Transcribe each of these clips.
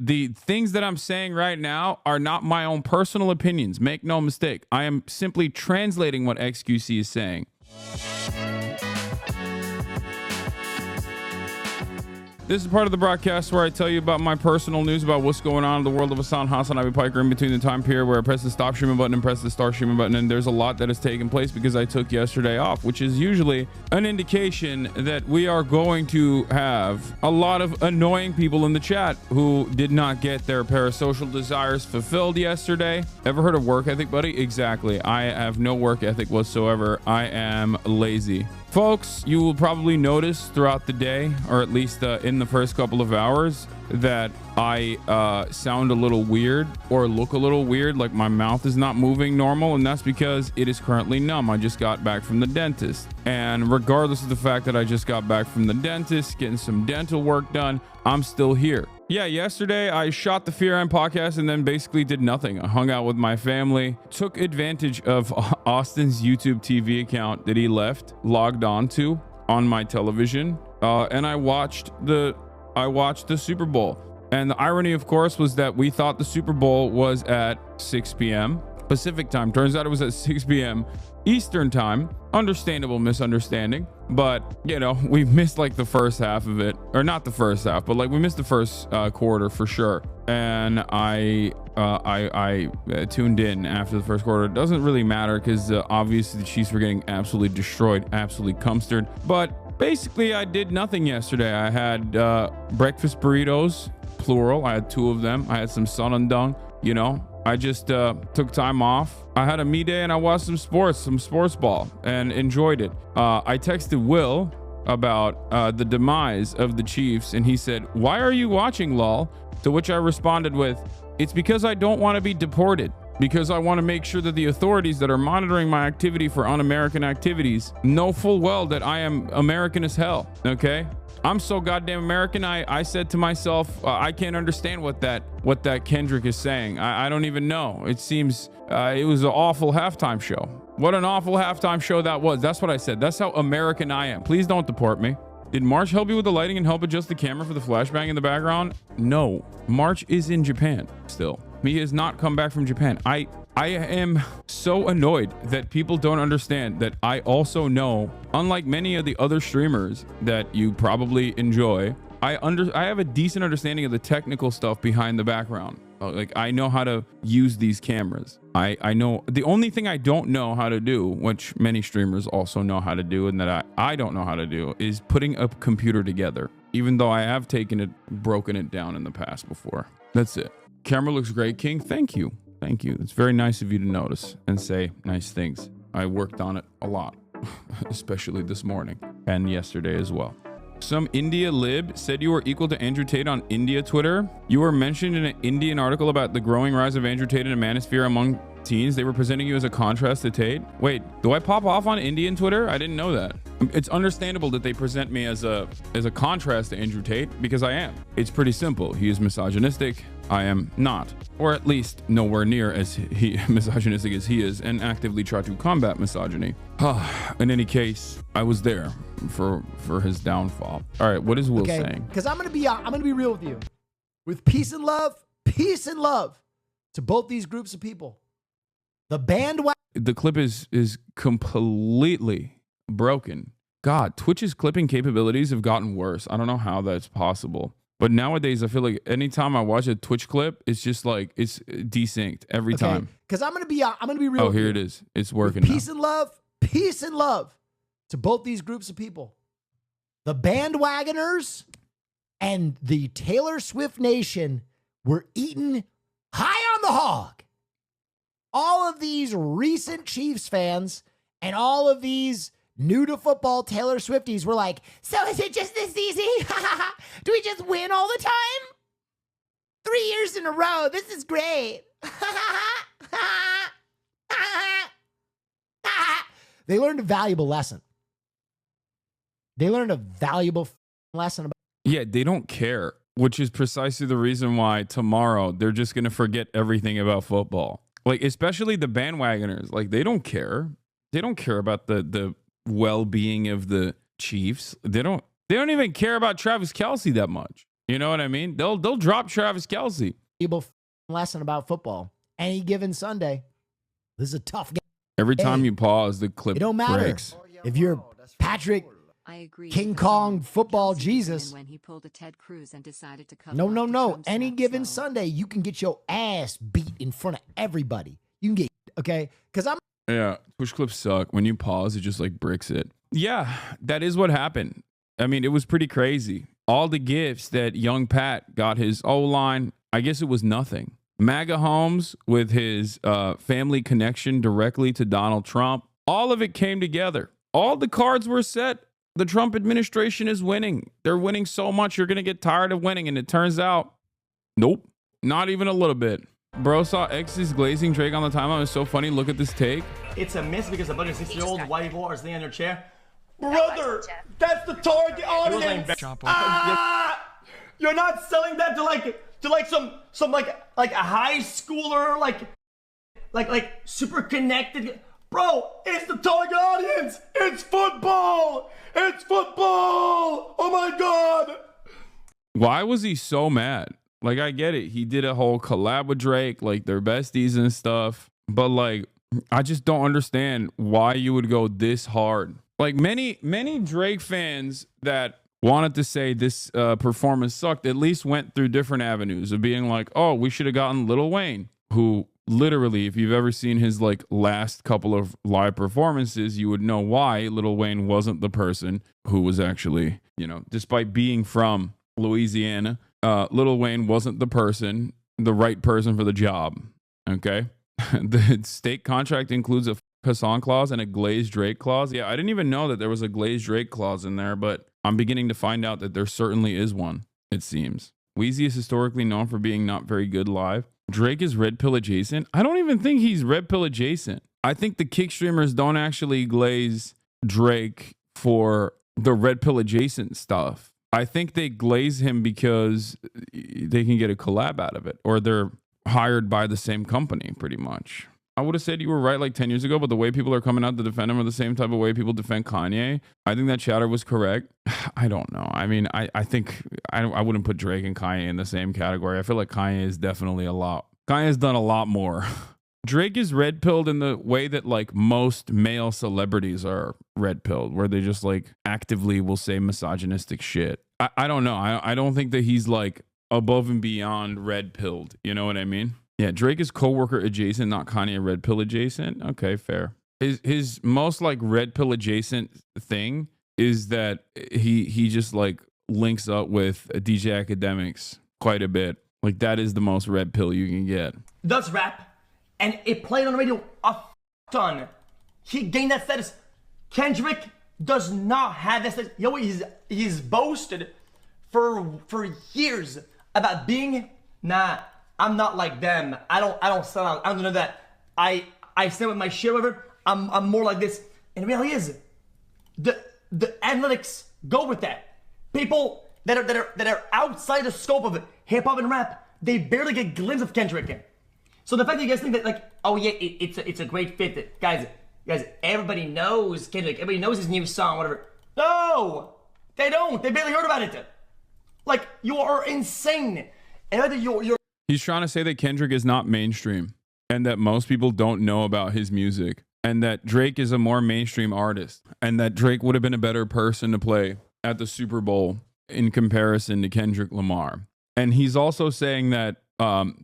the things that I'm saying right now are not my own personal opinions. Make no mistake. I am simply translating what XQC is saying. This is part of the broadcast where I tell you about my personal news about what's going on in the world of HasanAbi Piker in between the time period where I press the stop streaming button and press the start streaming button. And there's a lot that has taken place because I took yesterday off, which is usually an indication that we are going to have a lot of annoying people in the chat who did not get their parasocial desires fulfilled yesterday. Ever heard of work ethic, buddy? Exactly. I have no work ethic whatsoever. I am lazy. Folks, you will probably notice throughout the day, or at least in the first couple of hours, that I sound a little weird or look a little weird, like my mouth is not moving normal, and that's because it is currently numb. I just got back from the dentist, and regardless of the fact that I just got back from the dentist, getting some dental work done, I'm still here. Yeah, yesterday I shot the Fear End podcast and then basically did nothing. I hung out with my family, took advantage of Austin's YouTube TV account that he left logged on to on my television, and I watched the Super Bowl. And the irony, of course, was that we thought the Super Bowl was at 6 p.m. Pacific time. Turns out it was at 6 p.m. Eastern time. Understandable misunderstanding, but you know, we missed like the first half of it, or not the first half, but like we missed the first quarter for sure. And I tuned in after the first quarter. It doesn't really matter because obviously the Chiefs were getting absolutely destroyed, absolutely cumstered. But basically, I did nothing yesterday. I had breakfast burritos, plural. I had 2 of them. I had some sonandong, you know. I just took time off. I had a me day and I watched some sports ball and enjoyed it. I texted Will about the demise of the Chiefs and he said, "Why are you watching, lol?" To which I responded with, "It's because I don't want to be deported. Because I want to make sure that the authorities that are monitoring my activity for un-American activities know full well that I am American as hell, okay? I'm so goddamn American, I said to myself, I can't understand what that Kendrick is saying. I don't even know. It seems it was an awful halftime show. What an awful halftime show that was. That's what I said. That's how American I am. Please don't deport me. Did March help you with the lighting and help adjust the camera for the flashbang in the background? No. March is in Japan still. He has not come back from Japan. I am so annoyed that people don't understand that I also know, unlike many of the other streamers that you probably enjoy, I have a decent understanding of the technical stuff behind the background. Like I know how to use these cameras. I know the only thing I don't know how to do, which many streamers also know how to do and that I don't know how to do, is putting a computer together, even though I have broken it down in the past before. That's it. Camera looks great, King. Thank you. Thank you. It's very nice of you to notice and say nice things. I worked on it a lot, especially this morning and yesterday as well. Some India lib said you were equal to Andrew Tate on India Twitter. You were mentioned in an Indian article about the growing rise of Andrew Tate in a manosphere among teens. They were presenting you as a contrast to Tate. Wait, do I pop off on Indian Twitter? I didn't know that. It's understandable that they present me as a contrast to Andrew Tate because I am. It's pretty simple. He is misogynistic. I am not, or at least nowhere near as misogynistic as he is, and actively try to combat misogyny. In any case, I was there for his downfall. All right, what is Will saying? Because I'm gonna be real with you. With peace and love to both these groups of people. The bandwagon. The clip is completely broken. God, Twitch's clipping capabilities have gotten worse. I don't know how that's possible. But nowadays, I feel like anytime I watch a Twitch clip, it's just like it's desynced every time. Because I'm gonna be real. Oh, here it is. It's working. Peace and love to both these groups of people. The bandwagoners and the Taylor Swift Nation were eaten high on the hog. All of these recent Chiefs fans and all of these new to football Taylor Swifties were like, so is it just this easy? Do we just win all the time? 3 years in a row. This is great. They learned a valuable lesson. They learned a valuable lesson about. Yeah, they don't care, which is precisely the reason why tomorrow they're just going to forget everything about football. Like, especially the bandwagoners. Like, they don't care. They don't care about the well-being of the Chiefs. They don't even care about Travis Kelce that much. You know what I mean? They'll drop Travis Kelce. Lesson about football. Any given Sunday. This is a tough game. Every time you pause, the clip it don't matter breaks. if you're Patrick I agree. King Kong football Jesus. When he pulled a Ted Cruz and decided to No. Any given Sunday, you can get your ass beat in front of everybody. You can get, okay? Because Yeah, push clips suck. When you pause, it just like bricks it. Yeah, that is what happened. I mean, it was pretty crazy. All the gifts that young Pat got his O-line, I guess it was nothing. MAGA Holmes with his family connection directly to Donald Trump. All of it came together. All the cards were set. The Trump administration is winning. They're winning so much, you're going to get tired of winning. And it turns out, nope, not even a little bit. Bro saw X's glazing Drake on the timeline. It was so funny. Look at this take. It's a miss because a bunch of 60-year-old white people are sitting in their chair. Brother, that's the target audience. You're not selling that to some like a high schooler, like super connected. Bro, it's the target audience. It's football. It's football. Oh my God. Why was he so mad? Like, I get it. He did a whole collab with Drake, like they're besties and stuff. But like, I just don't understand why you would go this hard. Like many Drake fans that wanted to say this performance sucked, at least went through different avenues of being like, oh, we should have gotten Lil Wayne, who literally, if you've ever seen his like last couple of live performances, you would know why Lil Wayne wasn't the person who was actually, you know, despite being from Louisiana, Lil Wayne wasn't the right person for the job. Okay. The state contract includes a Hasan clause and a glazed Drake clause. Yeah, I didn't even know that there was a glazed Drake clause in there, but I'm beginning to find out that there certainly is one, it seems. Weezy is historically known for being not very good live. Drake is red pill adjacent. I don't even think he's red pill adjacent. I think the kick streamers don't actually glaze Drake for the red pill adjacent stuff. I think they glaze him because they can get a collab out of it, or they're hired by the same company pretty much. I would have said you were right like 10 years ago, but the way people are coming out to defend him are the same type of way people defend Kanye. I think that chatter was correct. I don't know. I mean, I think I wouldn't put Drake and Kanye in the same category. I feel like Kanye is definitely Kanye has done a lot more. Drake is red pilled in the way that like most male celebrities are red pilled, where they just like actively will say misogynistic shit. I don't know. I don't think that he's like above and beyond red pilled. You know what I mean? Yeah, Drake is coworker adjacent, not Kanye red pill adjacent. Okay, fair. His most like red pill adjacent thing is that he just like links up with DJ Academics quite a bit. Like that is the most red pill you can get. Does rap, and it played on the radio a ton. He gained that status. Kendrick does not have that status. Yo, he's boasted for years about being I'm not like them. I don't sell out. I don't know that. I stand with my shit, whatever. I'm more like this. And the reality is, the analytics go with that. People that are outside the scope of hip hop and rap, they barely get a glimpse of Kendrick. So the fact that you guys think that like, oh yeah, it's a great fit, guys, everybody knows Kendrick. Everybody knows his new song, whatever. No, they don't. They barely heard about it. Like, you are insane. And whether you're He's trying to say that Kendrick is not mainstream and that most people don't know about his music, and that Drake is a more mainstream artist, and that Drake would have been a better person to play at the Super Bowl in comparison to Kendrick Lamar. And he's also saying that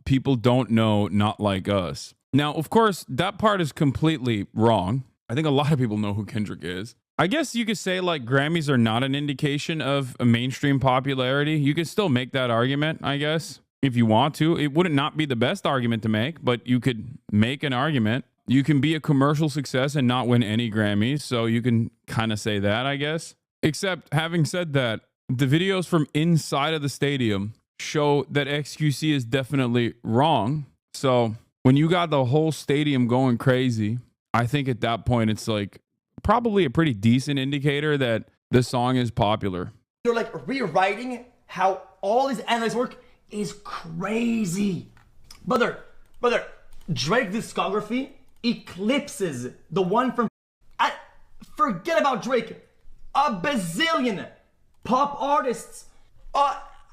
people don't know Not Like Us. Now, of course, that part is completely wrong. I think a lot of people know who Kendrick is. I guess you could say like Grammys are not an indication of a mainstream popularity. You could still make that argument, I guess. If you want to. It wouldn't not be the best argument to make, but you could make an argument. You can be a commercial success and not win any Grammys, so you can kind of say that, I guess. Except, having said that, the videos from inside of the stadium show that XQC is definitely wrong. So when you got the whole stadium going crazy, I think at that point it's like probably a pretty decent indicator that the song is popular. You're like rewriting how all these analytics work is crazy. Brother, Drake's discography eclipses the one from, forget about Drake, a bazillion pop artists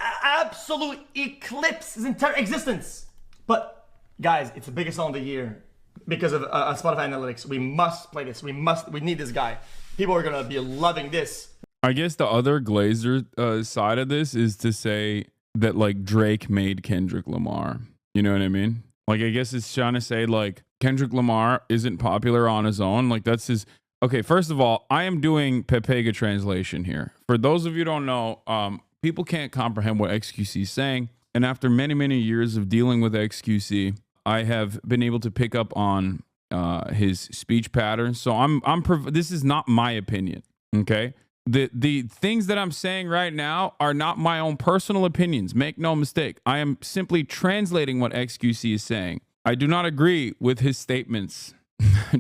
absolute eclipse his entire existence. But guys, it's the biggest song of the year because of Spotify analytics. We must play this. We need this guy. People are gonna be loving this. I guess the other Glazer side of this is to say that like Drake made Kendrick Lamar. You know what I mean? Like, I guess it's trying to say like Kendrick Lamar isn't popular on his own. Like that's his. Okay, first of all, I am doing Pepega translation here. For those of you who don't know, people can't comprehend what XQC is saying. And after many, many years of dealing with XQC, I have been able to pick up on his speech patterns. So this is not my opinion. Okay. The things that I'm saying right now are not my own personal opinions. Make no mistake. I am simply translating what XQC is saying. I do not agree with his statements,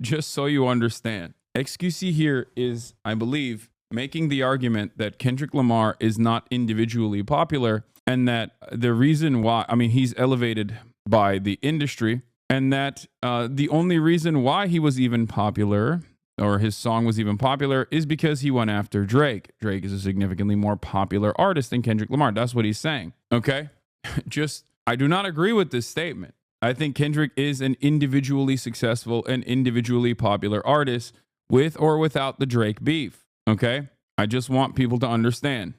just so you understand. XQC here is, I believe, making the argument that Kendrick Lamar is not individually popular and that the reason why, I mean, he's elevated by the industry and that the only reason why he was even popular or his song was even popular is because he went after Drake. Drake is a significantly more popular artist than Kendrick Lamar. That's what he's saying. Okay. I do not agree with this statement. I think Kendrick is an individually successful and individually popular artist with or without the Drake beef. Okay. I just want people to understand.